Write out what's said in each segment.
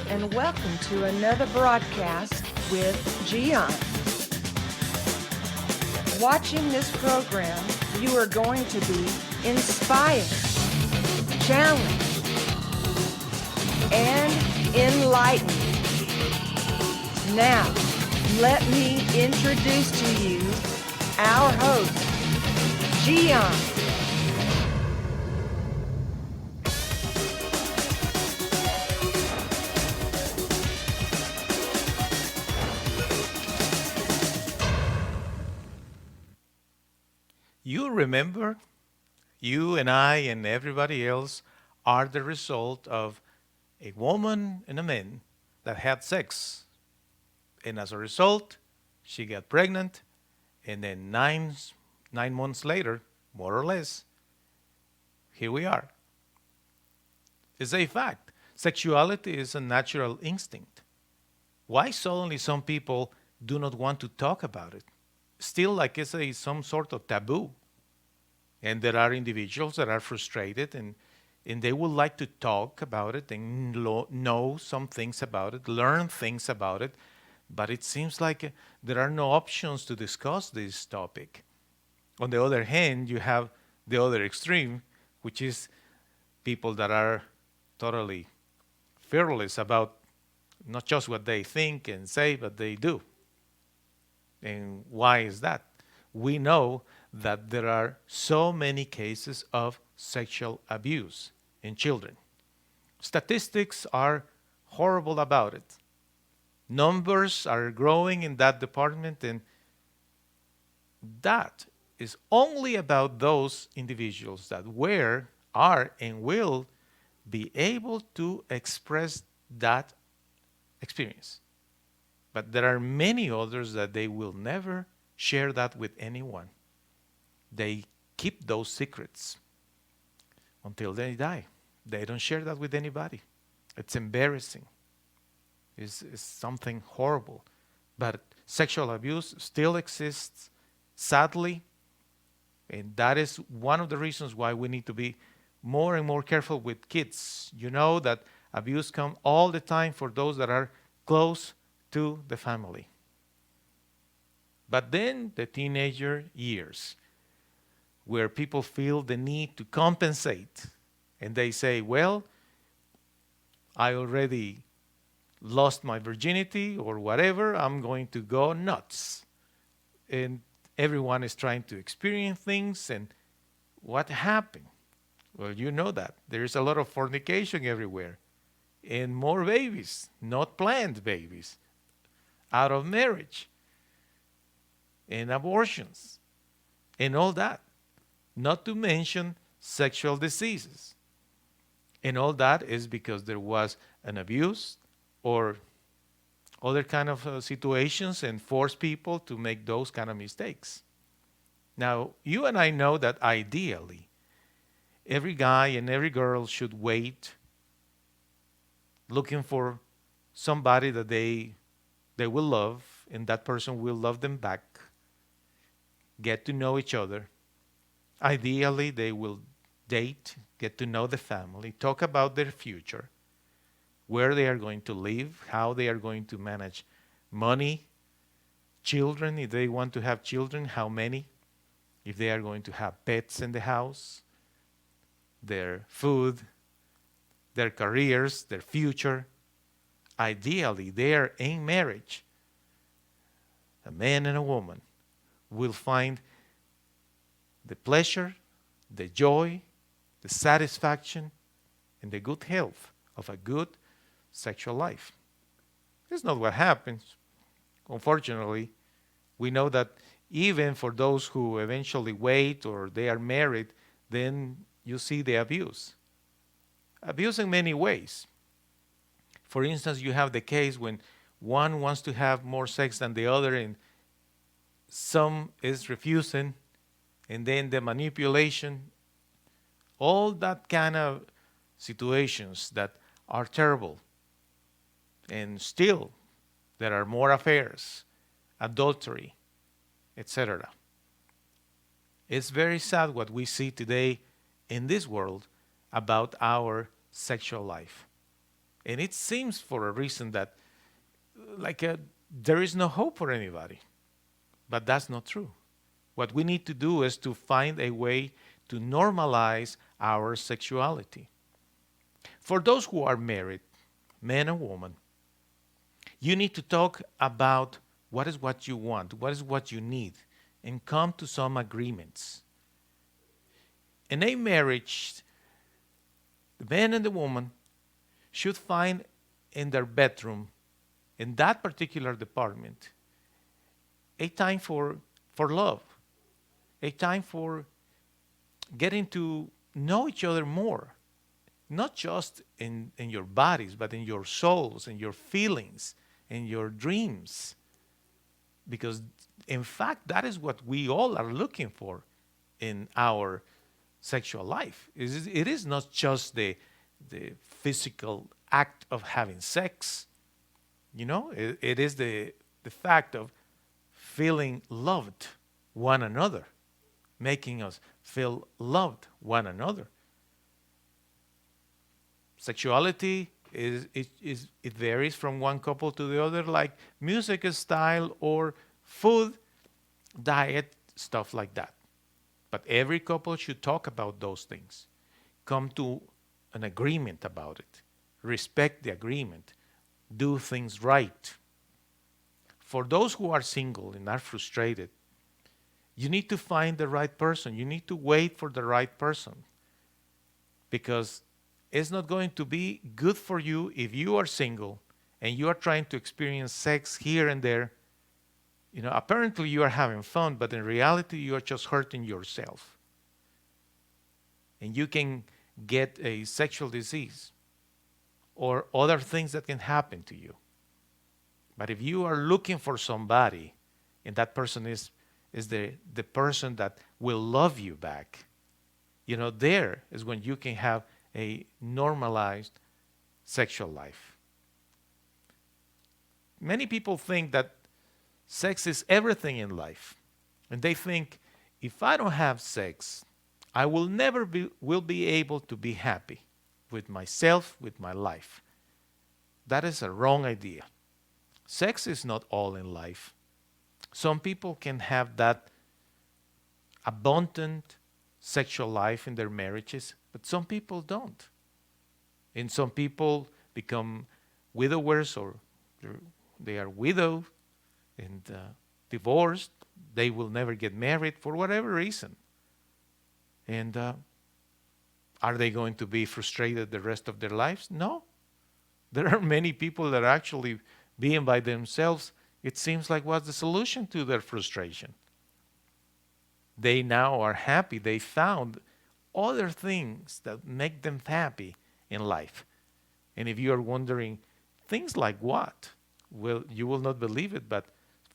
and welcome to another broadcast with Gian. Watching this program, you are going to be inspired, challenged, and enlightened. Now, let me introduce to you our host, Gian. You remember, you and I and everybody else are the result of a woman and a man that had sex. And as a result, she got pregnant. And then 9 months later, more or less, here we are. It's a fact. Sexuality is a natural instinct. Why suddenly some people do not want to talk about it? Still, like it's some sort of taboo. And there are individuals that are frustrated and they would like to talk about it and know some things about it, learn things about it, but it seems like there are no options to discuss this topic. On the other hand, you have the other extreme, which is people that are totally fearless about not just what they think and say, but they do. And why is that? We know that there are so many cases of sexual abuse in children. Statistics are horrible about it. Numbers are growing in that department, and that is only about those individuals that are, and will be able to express that experience. But there are many others that they will never share that with anyone. They keep those secrets until they die. They don't share that with anybody. It's embarrassing. It's something horrible. But sexual abuse still exists, sadly, and that is one of the reasons why we need to be more and more careful with kids. You know that abuse comes all the time for those that are close to the family. But then the teenager years, where people feel the need to compensate, and they say, well, I already lost my virginity or whatever, I'm going to go nuts. And everyone is trying to experience things, and what happened? Well, you know that. There's a lot of fornication everywhere, and more babies, not planned babies, out of marriage, and abortions, and all that. Not to mention sexual diseases. And all that is because there was an abuse or other kind of situations and force people to make those kind of mistakes. Now, you and I know that ideally, every guy and every girl should wait looking for somebody that they will love, and that person will love them back, get to know each other. Ideally, they will date, get to know the family, talk about their future, where they are going to live, how they are going to manage money, children, if they want to have children, how many, if they are going to have pets in the house, their food, their careers, their future. Ideally, they are in marriage. A man and a woman will find the pleasure, the joy, the satisfaction, and the good health of a good sexual life. It's not what happens. Unfortunately, we know that even for those who eventually wait or they are married, then you see the abuse. Abuse in many ways. For instance, you have the case when one wants to have more sex than the other and some is refusing, and then the manipulation, all that kind of situations that are terrible. And still, there are more affairs, adultery, etc. It's very sad what we see today in this world about our sexual life. And it seems for a reason that there is no hope for anybody. But that's not true. What we need to do is to find a way to normalize our sexuality. For those who are married, man and woman, you need to talk about what you want, what is what you need, and come to some agreements. In a marriage, the man and the woman should find in their bedroom, in that particular department, a time for love, a time for getting to know each other more, not just in your bodies, but in your souls, in your feelings, in your dreams. Because, in fact, that is what we all are looking for in our sexual life. It is not just the physical act of having sex. It is the fact of feeling loved one another, making us feel loved one another. Sexuality it varies from one couple to the other, like music style or food, diet, stuff like that. But every couple should talk about those things, come to an agreement about it, respect the agreement, do things right. For those who are single and are frustrated, you need to find the right person. You need to wait for the right person, because it's not going to be good for you if you are single and you are trying to experience sex here and there. Apparently you are having fun, but in reality you are just hurting yourself. And you can get a sexual disease or other things that can happen to you. But if you are looking for somebody and that person is the person that will love you back, there is when you can have a normalized sexual life. Many people think that sex is everything in life. And they think, if I don't have sex, I will never be able to be happy with myself, with my life. That is a wrong idea. Sex is not all in life. Some people can have that abundant sexual life in their marriages, but some people don't. And some people become widowers, or they are widowed and divorced. They will never get married for whatever reason. And are they going to be frustrated the rest of their lives? No. There are many people that are actually being by themselves, it seems like, was the solution to their frustration. They now are happy. They found other things that make them happy in life. And if you are wondering, things like what? Well, you will not believe it, but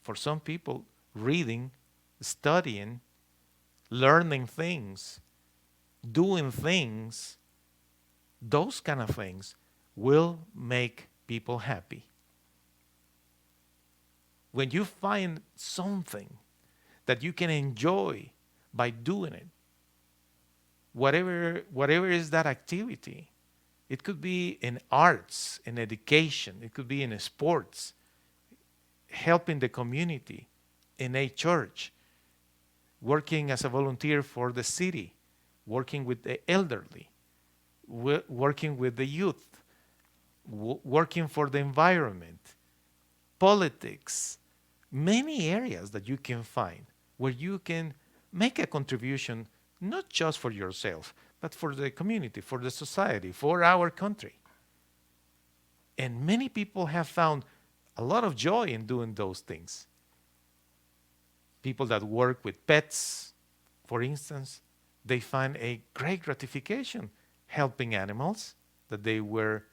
for some people, reading, studying, learning things, doing things, those kind of things will make people happy. When you find something that you can enjoy by doing it, whatever is that activity, it could be in arts, in education, it could be in sports, helping the community, in a church, working as a volunteer for the city, working with the elderly, working with the youth, working for the environment, politics, many areas that you can find where you can make a contribution, not just for yourself, but for the community, for the society, for our country. And many people have found a lot of joy in doing those things. People that work with pets, for instance, they find a great gratification helping animals that they were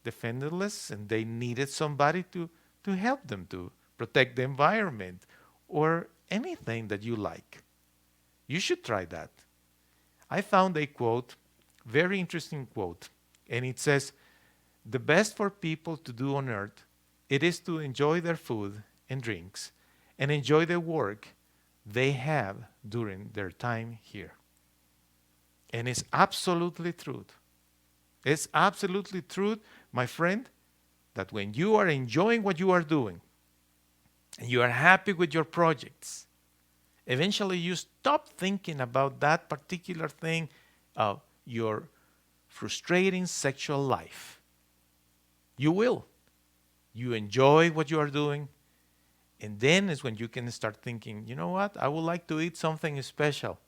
defenseless and they needed somebody to help them, to protect the environment, or anything that you like. You should try that. I found a quote, very interesting quote, and it says, "The best for people to do on earth, it is to enjoy their food and drinks and enjoy the work they have during their time here." And it's absolutely true. It's absolutely true, my friend, that when you are enjoying what you are doing and you are happy with your projects, eventually you stop thinking about that particular thing of your frustrating sexual life. You will. You enjoy what you are doing, and then is when you can start thinking, you know what, I would like to eat something special.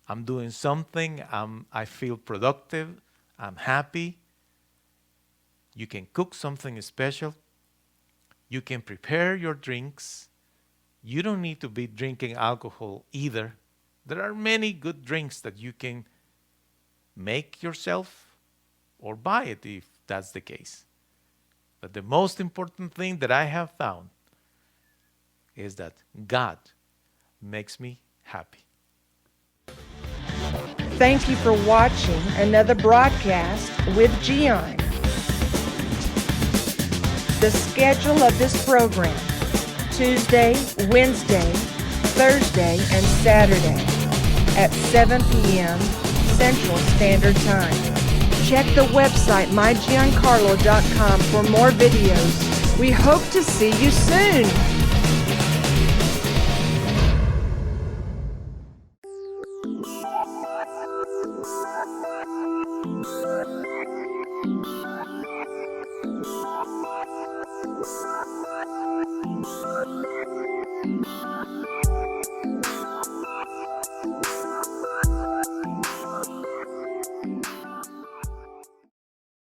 I'm doing something, I feel productive, I'm happy. You can cook something special. You can prepare your drinks. You don't need to be drinking alcohol either. There are many good drinks that you can make yourself or buy it if that's the case. But the most important thing that I have found is that God makes me happy. Thank you for watching another broadcast with Gian. The schedule of this program: Tuesday, Wednesday, Thursday, and Saturday at 7 p.m. Central Standard Time. Check the website mygiancarlo.com for more videos. We hope to see you soon.